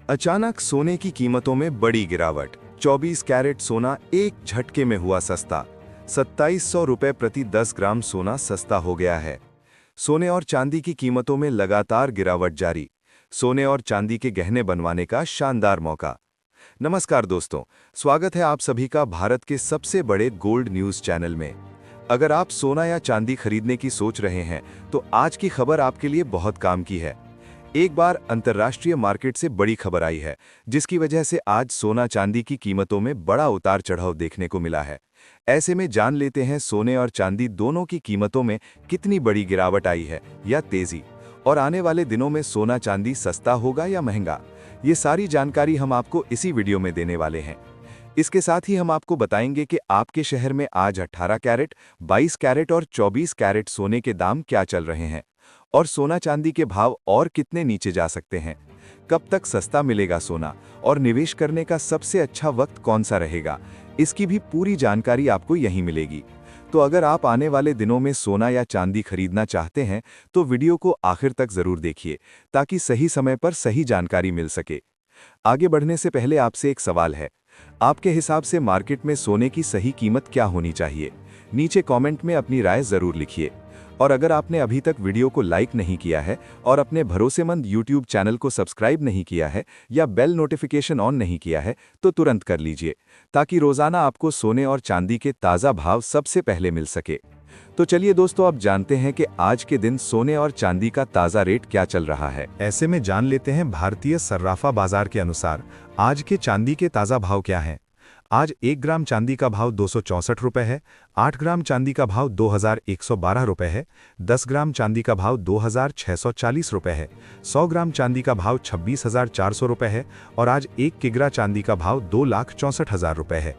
अचानक सोने की कीमतों में बड़ी गिरावट। 24 कैरेट सोना एक झटके में हुआ सस्ता। 2700 रुपए प्रति 10 ग्राम सोना सस्ता हो गया है। सोने और चांदी की कीमतों में लगातार गिरावट जारी। सोने और चांदी के गहने बनवाने का शानदार मौका। नमस्कार दोस्तों, स्वागत है आप सभी का भारत के सबसे बड़े गोल्ड न्यूज चैनल में। अगर आप सोना या चांदी खरीदने की सोच रहे हैं तो आज की खबर आपके लिए बहुत काम की है। एक बार अंतर्राष्ट्रीय मार्केट से बड़ी खबर आई है, जिसकी वजह से आज सोना चांदी की कीमतों में बड़ा उतार चढ़ाव देखने को मिला है। ऐसे में जान लेते हैं सोने और चांदी दोनों की कीमतों में कितनी बड़ी गिरावट आई है या तेजी, और आने वाले दिनों में सोना चांदी सस्ता होगा या महंगा। ये सारी जानकारी हम आपको इसी वीडियो में देने वाले हैं। इसके साथ ही हम आपको बताएंगे कि आपके शहर में आज 18 कैरेट, 22 कैरेट और 24 कैरेट सोने के दाम क्या चल रहे हैं, और सोना चांदी के भाव और कितने नीचे जा सकते हैं। कब तक सस्ता मिलेगा सोना, और निवेश करने का सबसे अच्छा वक्त कौन सा रहेगा, इसकी भी पूरी जानकारी आपको यहीं मिलेगी। तो अगर आप आने वाले दिनों में सोना या चांदी खरीदना चाहते हैं तो वीडियो को आखिर तक जरूर देखिए, ताकि सही समय पर सही जानकारी मिल सके। आगे बढ़ने से पहले आपसे एक सवाल है, आपके हिसाब से मार्केट में सोने की सही कीमत क्या होनी चाहिए? नीचे कमेंट में अपनी राय जरूर लिखिए। और अगर आपने अभी तक वीडियो को लाइक नहीं किया है और अपने भरोसेमंद YouTube चैनल को सब्सक्राइब नहीं किया है या बेल नोटिफिकेशन ऑन नहीं किया है तो तुरंत कर लीजिए, ताकि रोजाना आपको सोने और चांदी के ताज़ा भाव सबसे पहले मिल सके। तो चलिए दोस्तों, अब जानते हैं कि आज के दिन सोने और चांदी का ताज़ा रेट क्या चल रहा है। ऐसे में जान लेते हैं भारतीय सर्राफा बाजार के अनुसार आज के चांदी के ताज़ा भाव क्या हैं। आज 1 ग्राम चांदी का भाव 264 रुपए है, 8 ग्राम चांदी का भाव 2112 रुपए है, 10 ग्राम चांदी का भाव 2640 रुपए है, 100 ग्राम चांदी का भाव 26,400 रुपए है और आज 1 किग्रा चांदी का भाव 2,64,000 रुपए है।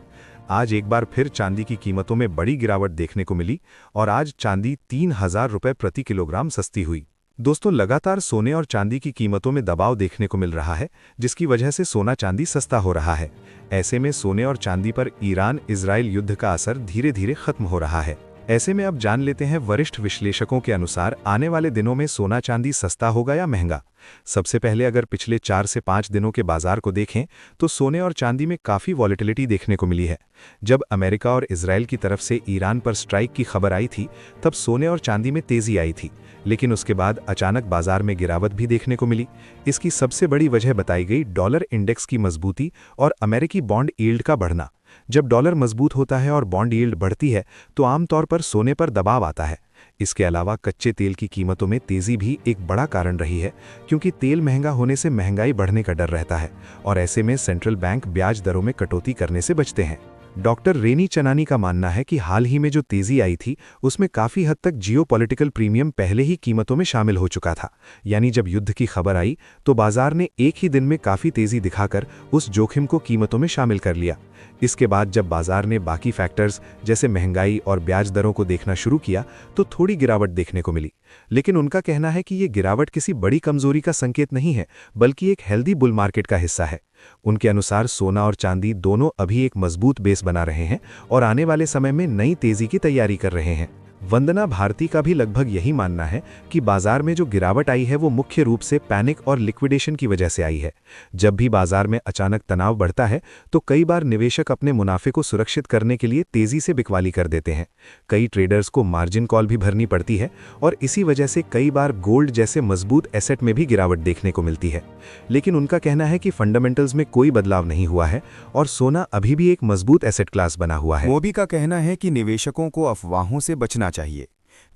आज एक बार फिर चांदी की कीमतों में बड़ी गिरावट देखने को मिली और आज चांदी 3,000 रुपए प्रति किलोग्राम सस्ती हुई। दोस्तों, लगातार सोने और चांदी की कीमतों में दबाव देखने को मिल रहा है, जिसकी वजह से सोना चांदी सस्ता हो रहा है। ऐसे में सोने और चांदी पर ईरान-इजराइल युद्ध का असर धीरे धीरे खत्म हो रहा है। ऐसे में अब जान लेते हैं वरिष्ठ विश्लेषकों के अनुसार आने वाले दिनों में सोना चांदी सस्ता होगा या महंगा। सबसे पहले अगर पिछले 4 से 5 दिनों के बाजार को देखें तो सोने और चांदी में काफ़ी वॉलेटिलिटी देखने को मिली है। जब अमेरिका और इजराइल की तरफ से ईरान पर स्ट्राइक की खबर आई थी तब सोने और चांदी में तेजी आई थी, लेकिन उसके बाद अचानक बाजार में गिरावट भी देखने को मिली। इसकी सबसे बड़ी वजह बताई गई डॉलर इंडेक्स की मजबूती और अमेरिकी बॉन्ड यील्ड का बढ़ना। जब डॉलर मजबूत होता है और बॉन्ड यील्ड बढ़ती है तो आमतौर पर सोने पर दबाव आता है। इसके अलावा कच्चे तेल की कीमतों में तेजी भी एक बड़ा कारण रही है, क्योंकि तेल महंगा होने से महंगाई बढ़ने का डर रहता है और ऐसे में सेंट्रल बैंक ब्याज दरों में कटौती करने से बचते हैं। डॉक्टर रेनी चनानी का मानना है कि हाल ही में जो तेजी आई थी उसमें काफ़ी हद तक जियोपॉलिटिकल प्रीमियम पहले ही कीमतों में शामिल हो चुका था। यानी जब युद्ध की खबर आई तो बाजार ने एक ही दिन में काफ़ी तेजी दिखाकर उस जोखिम को कीमतों में शामिल कर लिया। इसके बाद जब बाजार ने बाकी फैक्टर्स जैसे महंगाई और ब्याज दरों को देखना शुरू किया तो थोड़ी गिरावट देखने को मिली, लेकिन उनका कहना है कि ये गिरावट किसी बड़ी कमजोरी का संकेत नहीं है, बल्कि एक हेल्दी बुल मार्केट का हिस्सा है। उनके अनुसार सोना और चांदी दोनों अभी एक मजबूत बेस बना रहे हैं और आने वाले समय में नई तेजी की तैयारी कर रहे हैं। वंदना भारती का भी लगभग यही मानना है कि बाजार में जो गिरावट आई है वो मुख्य रूप से पैनिक और लिक्विडेशन की वजह से आई है। जब भी बाजार में अचानक तनाव बढ़ता है तो कई बार निवेशक अपने मुनाफे को सुरक्षित करने के लिए तेजी से बिकवाली कर देते हैं। कई ट्रेडर्स को मार्जिन कॉल भी भरनी पड़ती है और इसी वजह से कई बार गोल्ड जैसे मजबूत एसेट में भी गिरावट देखने को मिलती है। लेकिन उनका कहना है कि फंडामेंटल्स में कोई बदलाव नहीं हुआ है और सोना अभी भी एक मजबूत एसेट क्लास बना हुआ है। मोदी का कहना है कि निवेशकों को अफवाहों से बचना चाहिए।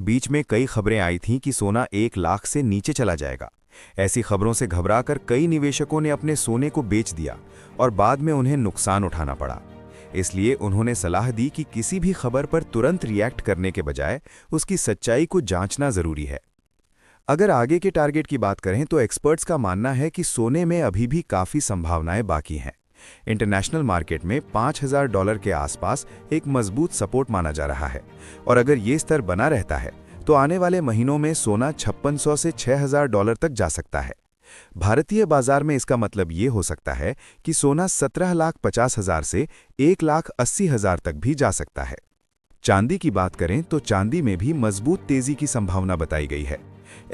बीच में कई खबरें आई थीं कि सोना 1 लाख से नीचे चला जाएगा। ऐसी खबरों से घबराकर कई निवेशकों ने अपने सोने को बेच दिया और बाद में उन्हें नुकसान उठाना पड़ा। इसलिए उन्होंने सलाह दी कि किसी भी खबर पर तुरंत रिएक्ट करने के बजाय उसकी सच्चाई को जांचना जरूरी है। अगर आगे के टारगेट की बात करें तो एक्सपर्ट्स का मानना है कि सोने में अभी भी काफ़ी संभावनाएं बाकी हैं। इंटरनेशनल मार्केट में $5,000 के आसपास एक मजबूत सपोर्ट माना जा रहा है और अगर ये स्तर बना रहता है तो आने वाले महीनों में सोना $5,600 से $6,000 तक जा सकता है। भारतीय बाजार में इसका मतलब ये हो सकता है कि सोना 17,50,000 से 1,80,000 तक भी जा सकता है। चांदी की बात करें तो चांदी में भी मजबूत तेजी की संभावना बताई गई है।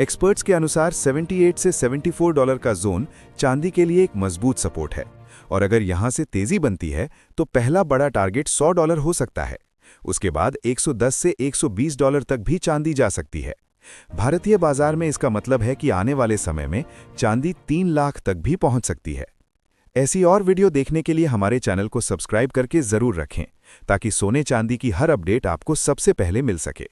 एक्सपर्ट्स के अनुसार 78 से 74 डॉलर का जोन चांदी के लिए एक मजबूत सपोर्ट है, और अगर यहां से तेजी बनती है तो पहला बड़ा टारगेट 100 डॉलर हो सकता है। उसके बाद 110 से 120 डॉलर तक भी चांदी जा सकती है। भारतीय बाजार में इसका मतलब है कि आने वाले समय में चांदी 3 लाख तक भी पहुंच सकती है। ऐसी और वीडियो देखने के लिए हमारे चैनल को सब्सक्राइब करके जरूर रखें, ताकि सोने चांदी की हर अपडेट आपको सबसे पहले मिल सके।